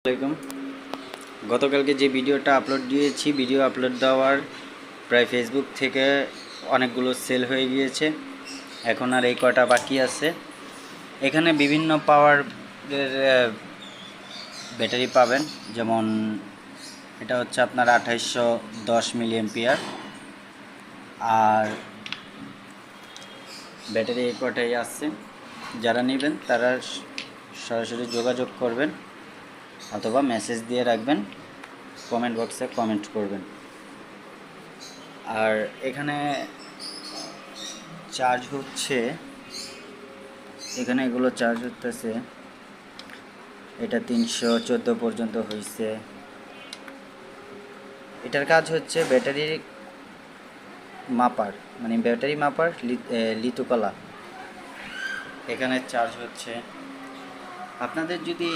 আসসালামাইকুম। গতকালকে যে ভিডিওটা আপলোড দিয়েছি, ভিডিও আপলোড দেওয়ার প্রায় ফেসবুক থেকে অনেকগুলো সেল হয়ে গিয়েছে। এখন আর এই কটা বাকি আছে। এখানে বিভিন্ন পাওয়ারের ব্যাটারি পাবেন, যেমন এটা হচ্ছে আপনার 2810 মিলিঅ্যাম্পিয়ার। আর ব্যাটারি এই কটাই আছে। যারা নেবেন তারা সরাসরি যোগাযোগ করবেন অথবা মেসেজ দিয়ে রাখবেন, কমেন্ট বক্সে কমেন্ট করবেন। আর এখানে চার্জ হচ্ছে, এখানে এগুলো চার্জ হতেছে, এটা 314 পর্যন্ত হয়েছে। এটার কাজ হচ্ছে ব্যাটারির মাপার, মানে ব্যাটারি মাপার লিথোকলা। এখানে চার্জ হচ্ছে। আপনাদের যদি